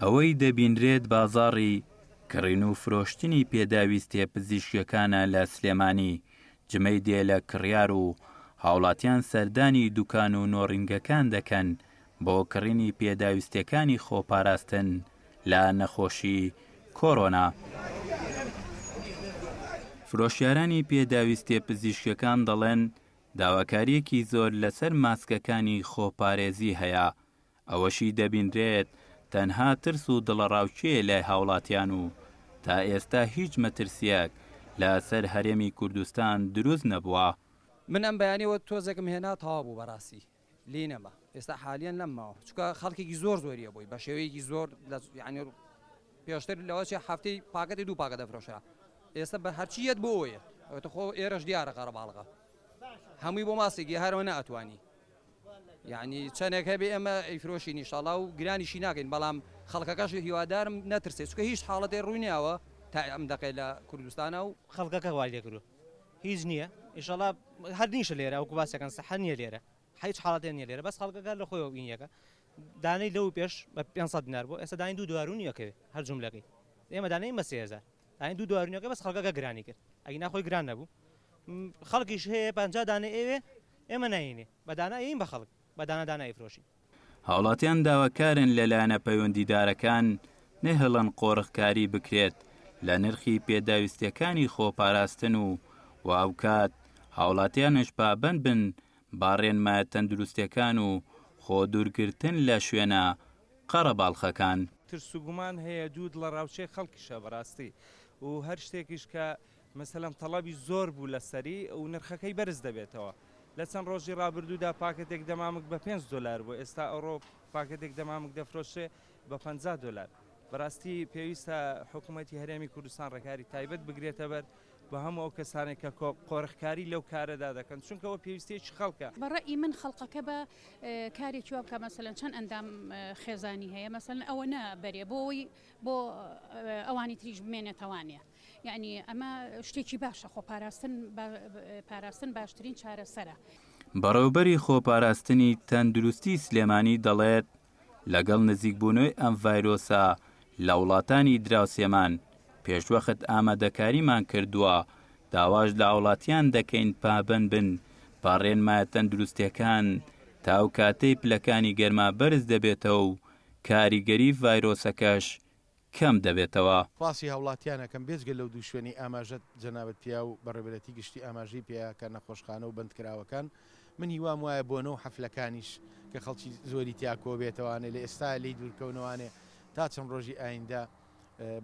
ئەوەی دەبینرێت بازاڕی کڕین و فرۆشتنی پێداویستیە پزیشکیەکانە لە سلێمانی جمەی دێ لە کڕیار و هاوڵاتیان سەردانی دوکان و نۆڕینگەکان دەکەن بۆ کڕینی پێداویستیەکانی خۆپاراستن لە نەخۆشی کۆڕۆنا. فرۆشیارانی پێداویستیە پزیشکیەکان دەڵێن داواکاریەکی زۆر لەسەر ماسکەکانی خۆپارێزی هەیە. ئەوەشی دەبینرێت تەنها ترس و دڵەڕاوچێ لای هاوڵاتیان و تا ئێستا هیچ مەترسیەک لەسەر هەرێمی کوردستان دروست نەبووە. من ئەم بەیانیەوە تۆزێکم هێنا تەواو بوو بەڕاستی لێ نەما ئێستا حالیان لەمماوە چکە خەڵکێکی زۆر زۆریە بووی بە شێوەیەکی زۆر یعنی پێشتر لەوەچی هەفتەی پاکەتی 2 پاکە دەفرۆشرا ئێستا بە هەرچیەت بۆ ئەوەیە ئەوتە خۆ ئێرەش دیارە قەرەباڵغە هەمووی بۆ ماسێکی هەرەوە نەئەتوانی یعنی چەندێک هەبێ ئەمە ئەیفرۆشین ئینشاڵڵا و گرانیشی ناکەین بەڵام خەڵکەکەش هیوادارم نەترسێت چکە هیچ حاڵەتێ ڕووی نیاوە تا ئەم دەقەی لە کوردستانە و خەڵکەکە وای لێکرو هیچ نییە ئینشاڵڵا هەر نیشە لێرە ئەو باسەکەن سەحە نییە لێرە هیچ حاڵەتێ نیە لێرە بەس خەڵکەکە لە خۆیەوە بینیەکە دانەی لەو پێش بە 500 دینار بۆ ئێستا دانی 2 دوارونیەکەوێ هەر جوملەکەی ئێمە دانەی مە 3000 دانی 2 دوارونیەکە بەس خەڵکەکە گرانی کرد ئەگە ناخۆی گران نەبوو خەڵکیش هەیە 50 دانە ئێوێ ئێمە ناینێ بە دانا ئین بە خەڵک بە دانە ئەیفرۆشین. هاوڵاتیان داواکارن لەلایەنە پەیوەندیدارەکان نەهێڵن قۆڕخکاری بکرێت لە نرخی پێداویستیەکانی خۆپاراستن و ئەو هاوڵاتیانش پابەند بن باڕێنمایە تەندروستیەکان و خۆ دوورگرتن لە شوێنە قەرەباڵخەکان. ترس و گومان هەیە دوو لە ڕاوچەی خەڵکیشە بەڕاستی و هەر شتێکیش کە مەسەلەن تەڵەبی زۆر بوو لەسەری و نرخەکەی بەرز دەبێتەوە. لە چەند ڕۆژی ڕابردوودا پاکەتێک دەمامک بە 5 دلار بۆ ئێستا ئەوڕۆ پاکەتێک دەمامک دەفرۆشێ بە 50 دلار. بەڕاستی پێویستە حکوومەتی هەرێمی کوردستان ڕێکاری تایبەت بگرێتە بەر بە هەموو ئەو کەسانێک کە قۆڕخکاری لەو کارەدا دەکەن چونکەوە پێویستێکی خەڵکە. بەڕێی من خەڵقەکە بە کارێکی وە بکە مەسەلەن چەند ئەندام خێزانی هەیە مەسەلەن ئەوە نەبەرێ بۆ ئەوانی تریش بمێنێتەوانێ یعنی ئەمە شتێکی باشە خۆپاراستن باشترین چارەسەرە. بەڕێوەبەری خۆپاراستنی تەندروستی سلێمانی دەڵێت لەگەڵ نزیکبوونەوەی ئەم ڤایرۆسە لە وڵاتانی دراوسێمان پێشوەخت ئامادەکاریمان کردووە داواش لە وڵاتیان دەکەین پابەند بن پاڕێنمایە تەندروستیەکان تا ئەو کاتەی پلەکانی گەرما بەرز دەبێتەوە و کاریگەری ڤایرۆسەکەش کەم دەبێتەوە. پاسی هاوڵاتیانەکەم بێزگە لەو دوو شوێنی ئاماژەت جەنابەتیا و بەڕێوەبەرەتی گشتی ئاماژەی پێیاکە نەخۆشخانە و بەندکراوەکان من هیوام وایە بۆ نەو حەفلەکانیش کە خەڵکی زۆری تیاکۆ بێتەوانێ لە ئێستا لی دوورکەونەوانێ تا چەند ڕۆژی ئایندا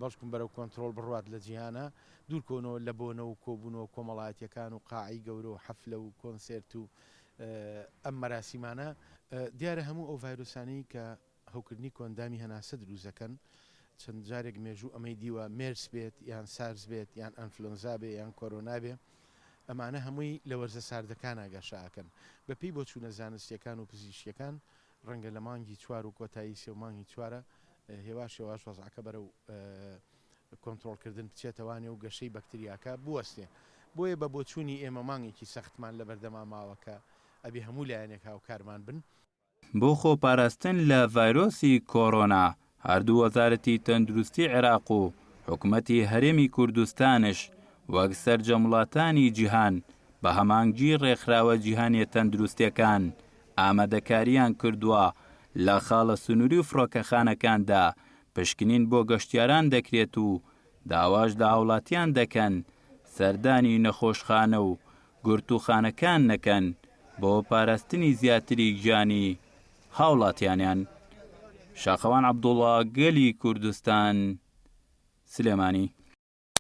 بەڵکم بەرەو کۆنتترۆل بڕوات لە جیهانە دوورکۆنەوە لە بۆنەوە و کۆبوونەوە کۆمەڵایەتیەکان و قاعی گەورە و حەفلە و کۆنسرت و ئەم مەراسیمانە دیارە هەموو ئەو ڤایرۆسانەی کە هەوکردنی کۆندامی هەناسە دروستەکەن چەند جارێک مێژوو ئەمەی دیوە مێرس بێت یان سارز بێت یان ئەنفلۆنزا بێ یان کۆرۆنا بێ ئەمانە هەمووی لە وەرزە ساردەکان ئاگاشاکەن بەپێی بۆ چوونە زانستیەکان و پزیشکیەکان ڕەنگە لە مانگی 4 و کۆتایی سێ و مانگی 4 هێواش وەزعەکە بەرەو کۆنتترۆلکردن بچێتەوانێ و گەشەی بەکتریاکە بوەستێ بۆیە بە بۆچوونی ئێمە مانگێکی سەختمان لە بەردەما ماوەکە ئەبێ هەموو لایەنێک هاوکارمان بن. بۆ خۆپاراستن لە ڤایرۆسی کۆڕۆنا هەردوو وەزارەتی تەندروستی عێراق و حکوومەتی هەرێمی کوردستانش وەک سەرجە وڵاتانی جیهان بە هەمانگی ڕێکخراوە جیهانیە تەندروستیەکان ئامادەکاریان کردووە لە خاڵە سنووری و فڕۆکەخانەکاندا پشکنین بۆ گەشتیاران دەکرێت و داواش لە هاوڵاتیان دەکەن سەردانی نەخۆشخانە و گورتوخانەکان نەکەن بۆ پاراستنی زیاتری گیانی هاوڵاتیانیان. شاخەوان عەبدوڵڵا، گەلی کوردستان، سلێمانی.